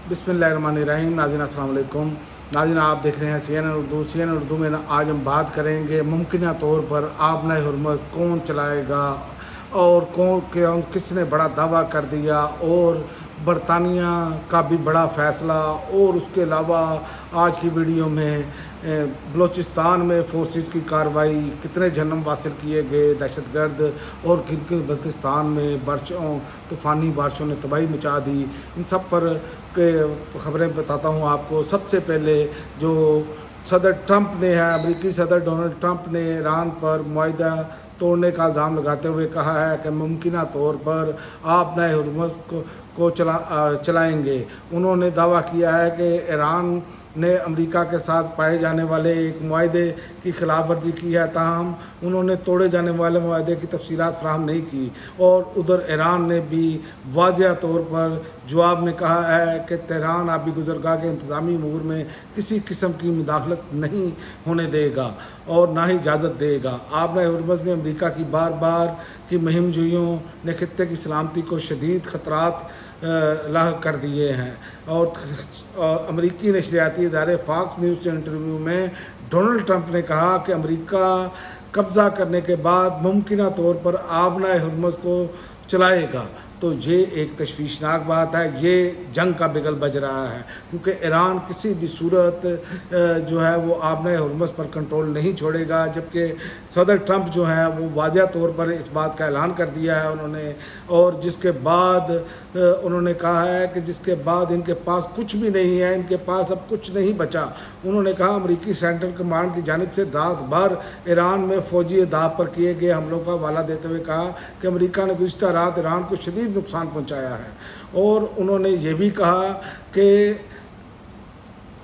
बिस्मिल्लाहिर्रहमानिर्रहीम। नाज़रीन अस्सलाम वालेकुम। नाज़रीन आप देख रहे हैं CNN उर्दू। CNN उर्दू में आज हम बात करेंगे मुमकिन तौर पर आबना हुर्मुज़ कौन चलाएगा और कौन किसने बड़ा दावा कर दिया, और बरतानिया का भी बड़ा फ़ैसला। और उसके अलावा आज की वीडियो में बलूचिस्तान में फोर्सेस की कार्रवाई, कितने जन्म हासिल किए गए दहशतगर्द, और बल्तिस्तान में बारिशों तूफ़ानी बारिशों ने तबाही मचा दी। इन सब पर के खबरें बताता हूँ आपको। सबसे पहले जो सदर ट्रंप ने है, अमेरिकी सदर डोनाल्ड ट्रंप ने ईरान पर मुआहिदा तोड़ने का इल्ज़ाम लगाते हुए कहा है कि मुमकिन तौर पर आप नए हुर्मुज़ को चलाएंगे। उन्होंने दावा किया है कि ईरान ने अमेरिका के साथ पाए जाने वाले एक मुआहिदे की खिलाफ वर्जी की है, ताहम उन्होंने तोड़े जाने वाले मुआहिदे की तफसीलात फराहम नहीं की। और उधर ईरान ने भी वाज़िया तौर पर जवाब में कहा है कि तेहरान आबी गुज़रगाह के इंतज़ामी अमूर में किसी किस्म की मुदाखलत नहीं होने देगा और ना ही इजाज़त देगा। आबना हुर्मुज़ में अमेरिका की बार बार की मुहिम जोइयों ने खित्ते की सलामती को शदीद ख़तरात लाहक कर दिए हैं। और अमेरिकी नशरियाती इदारे फॉक्स न्यूज़ से इंटरव्यू में डोनाल्ड ट्रंप ने कहा कि अमेरिका कब्ज़ा करने के बाद मुमकिन तौर पर आबना हुर्मुज़ को चलाएगा। तो ये एक तशवीशनाक बात है, ये जंग का बिगल बज रहा है, क्योंकि ईरान किसी भी सूरत जो है वो आबना हुर्मुज़ पर कंट्रोल नहीं छोड़ेगा। जबकि सदर ट्रंप जो हैं वो वाज़िया तौर पर इस बात का ऐलान कर दिया है उन्होंने, और जिसके बाद उन्होंने कहा है कि जिसके बाद इनके पास कुछ भी नहीं है, इनके पास अब कुछ नहीं बचा। उन्होंने कहा अमेरिकी सेंट्रल कमांड की जानिब से रात भर ईरान में फ़ौजी अहदाफ पर किए गए हमलों का हवाला देते हुए कहा कि अमेरिका ने गुज़िश्ता रात ईरान को शदीद नुकसान पहुंचाया है। और उन्होंने ये भी कहा कि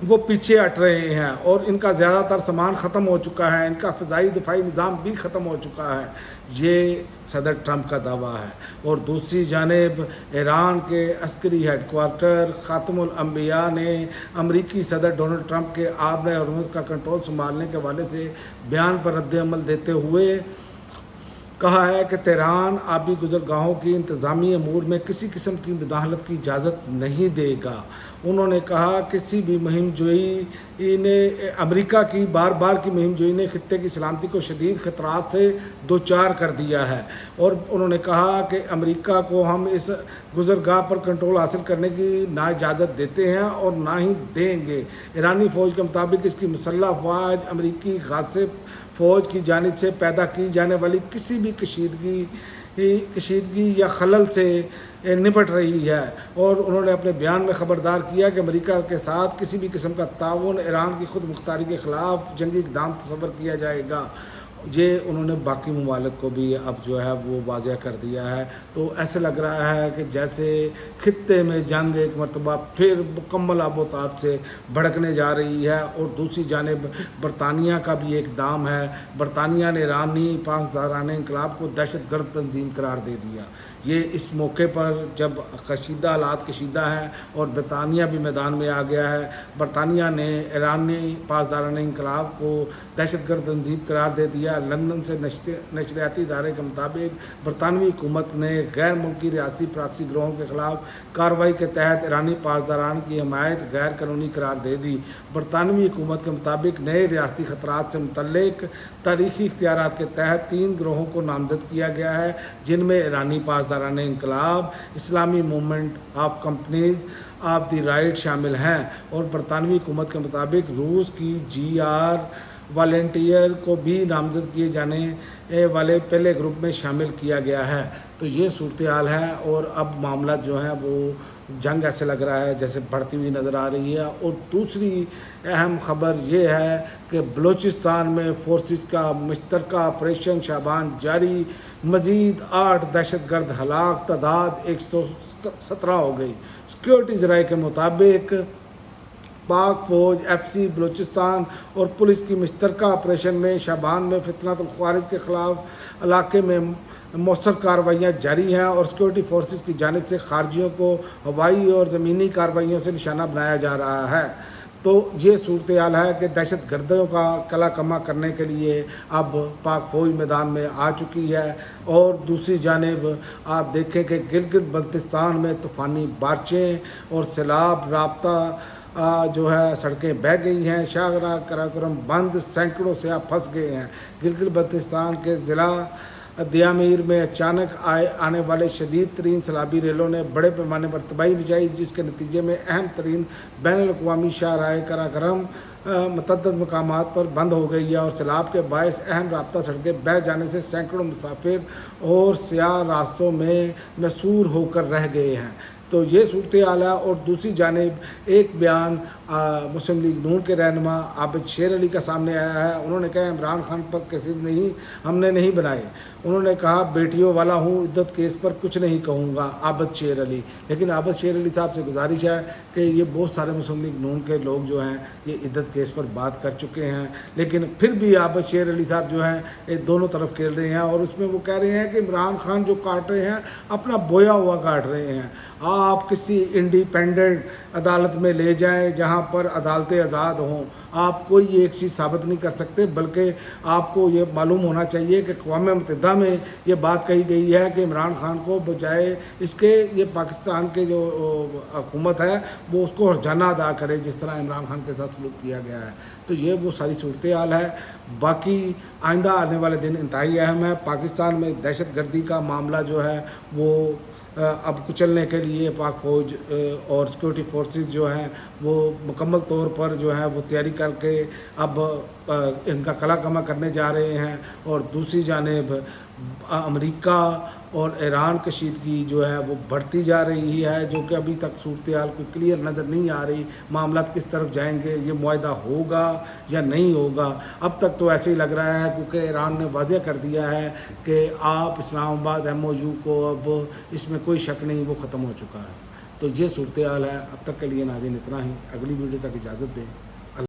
वो पीछे हट रहे हैं और इनका ज़्यादातर सामान ख़त्म हो चुका है, इनका फ़िज़ाई दिफाई निज़ाम भी ख़त्म हो चुका है। ये सदर ट्रंप का दावा है। और दूसरी जानिब ईरान के अस्करी हेडक्वार्टर ख़ातमुल अंबिया ने अमेरिकी सदर डोनाल्ड ट्रंप के आबना हुर्मुज़ का कंट्रोल संभालने के हवाले से बयान पर रद्द अमल देते हुए कहा है कि तेहरान आबी गुज़रगाहों की इंतज़ामी अमूर में किसी किस्म की मुदाखलत की इजाज़त नहीं देगा। उन्होंने कहा किसी भी मुहिम जोई ने अमेरिका की बार बार की मुहिम जोई ने खित्ते की सलामती को शदीद ख़तरात से दो चार कर दिया है। और उन्होंने कहा कि अमेरिका को हम इस गुज़रगाह पर कंट्रोल हासिल करने की ना इजाज़त देते हैं और ना ही देंगे। ईरानी फ़ौज के मुताबिक इसकी मुसल्लह अफवाज अमेरिकी गासिब फ़ौज की जानिब से पैदा की जाने वाली किसी भी कशीदगी या खलल से निपट रही है। और उन्होंने अपने बयान में ख़बरदार किया कि अमेरिका के साथ किसी भी किस्म का ताउन ईरान की खुद मुख्तारी के ख़िलाफ़ जंगी इक़दाम तस्वर किया जाएगा। ये उन्होंने बाकी ममालिक को भी अब जो है वो वाज़िया कर दिया है। तो ऐसे लग रहा है कि जैसे खित्ते में जंग एक मरतबा फिर मुकम्मल आबोताब से भड़कने जा रही है। और दूसरी जानिब बरतानिया का भी एक दाम है। बरतानिया ने ईरानी 5000 इनकलाब को दहशतगर्द तंजीम करार दे दिया। ये इस मौके पर जब कशीदा हालात कशीदा हैं और बरतानिया भी मैदान में आ गया है। बरतानिया ने ईरानी 5000 इनकलाब को दहशतगर्द तंजीम करार दे दिया। लंदन से नशरियाती इदारे के मुताबिक बरतानवी हुकूमत ने गैर मुल्की रियासी प्राक्सी गिरोहों के खिलाफ कार्रवाई के तहत ईरानी पासदारान की हमायत गैर कानूनी करार दे दी। बरतानवी हुकूमत के मुताबिक नए रियासी ख़तरात से मुतल्लिक तारीखी इख्तियारात के तहत 3 गिरोहों को नामजद किया गया है, जिनमें ईरानी पासदारान इनकलाब, इस्लामी movement of companies of the right शामिल हैं। और बरतानवी हुकूमत के मुताबिक रूस की GR वॉलंटियर को भी नामजद किए जाने वाले पहले ग्रुप में शामिल किया गया है। तो ये सूरत हाल है। और अब मामला जो है वो जंग ऐसे लग रहा है जैसे बढ़ती हुई नज़र आ रही है। और दूसरी अहम खबर ये है कि बलूचिस्तान में फोर्सेस का मुश्तरका ऑपरेशन शाबान जारी, मज़ीद 8 दहशतगर्द हलाक, तादाद 117 हो गई। सिक्योरिटी ज़राए के मुताबिक पाक फ़ौज FC बलूचिस्तान और पुलिस की मुश्तरका ऑपरेशन में शाबान में फितनतुल ख़वारिज के ख़िलाफ़ इलाके में मौसर कार्रवाइयाँ जारी हैं। और सिक्योरिटी फोर्सेस की जानिब से खारजियों को हवाई और ज़मीनी कार्रवाइयों से निशाना बनाया जा रहा है। تو یہ صورتحال ہے کہ دہشت گردوں کا کلا کما کرنے کے لیے اب پاک فوج میدان میں آ چکی ہے، اور دوسری جانب آپ دیکھیں کہ گلگت بلتستان میں طوفانی بارشیں اور سیلاب رابطہ جو ہے سڑکیں بہہ گئی ہیں، شاہراہ قراقرم بند، سینکڑوں سیاح پھنس گئے ہیں۔ گلگت بلتستان کے ضلع دیامیر میں اچانک آنے والے شدید ترین سیلابی ریلوں نے بڑے پیمانے پر تباہی مچائی، جس کے نتیجے میں اہم ترین بین الاقوامی شاہراہ قراقرم متعدد مقامات پر بند ہو گئی ہے، اور سیلاب کے باعث اہم رابطہ سڑکیں بہہ جانے سے سینکڑوں مسافر اور سیاح راستوں میں محصور ہو کر رہ گئے ہیں۔ تو یہ صورتحال ہے، اور دوسری جانب ایک بیان مسلم لیگ نون کے رہنما عابد شیر علی کا سامنے آیا ہے۔ انہوں نے کہا عمران خان پر کیسز ہم نے نہیں بنائے۔ انہوں نے کہا بیٹیوں والا ہوں، عدت کیس پر کچھ نہیں کہوں گا، عابد شیر علی۔ لیکن عابد شیر علی صاحب سے گزارش ہے کہ یہ بہت سارے مسلم لیگ نون کے لوگ جو ہیں یہ عدت کیس پر بات کر چکے ہیں، لیکن پھر بھی عابد شیر علی صاحب جو ہیں یہ دونوں طرف کھیل رہے ہیں، اور اس میں وہ کہہ رہے ہیں کہ عمران خان جو کاٹ رہے ہیں اپنا بویا ہوا کاٹ رہے ہیں۔ آپ کسی انڈیپینڈنٹ عدالت میں لے جائیں جہاں پر عدالتیں آزاد ہوں، آپ کوئی ایک چیز ثابت نہیں کر سکتے، بلکہ آپ کو یہ معلوم ہونا چاہیے کہ اقوام متحدہ میں یہ بات کہی گئی ہے کہ عمران خان کو بجائے اس کے یہ پاکستان کے جو حکومت ہے وہ اس کو ہرجانہ ادا کرے، جس طرح عمران خان کے ساتھ سلوک کیا گیا ہے۔ تو یہ وہ ساری صورتحال ہے۔ باقی آئندہ آنے والے دن انتہائی اہم ہے۔ پاکستان میں دہشت گردی کا معاملہ جو ہے وہ اب کچلنے کے لیے پاک فوج اور سیکورٹی فورسز جو ہیں وہ مکمل طور پر جو ہے وہ تیاری کر کے اب ان کا کلا کما کرنے جا رہے ہیں، اور دوسری جانب امریکہ اور ایران کشیدگی جو ہے وہ بڑھتی جا رہی ہے، جو کہ ابھی تک صورتحال کوئی کلیئر نظر نہیں آ رہی، معاملات کس طرف جائیں گے، یہ معاہدہ ہوگا یا نہیں ہوگا۔ اب تک تو ایسے ہی لگ رہا ہے، کیونکہ ایران نے واضح کر دیا ہے کہ آپ اسلام آباد ایم او یو کو اب اس میں کوئی شک نہیں، وہ ختم ہو چکا ہے۔ تو یہ صورتحال ہے۔ اب تک کے لیے ناظرین اتنا ہی، اگلی ویڈیو تک اجازت دیں۔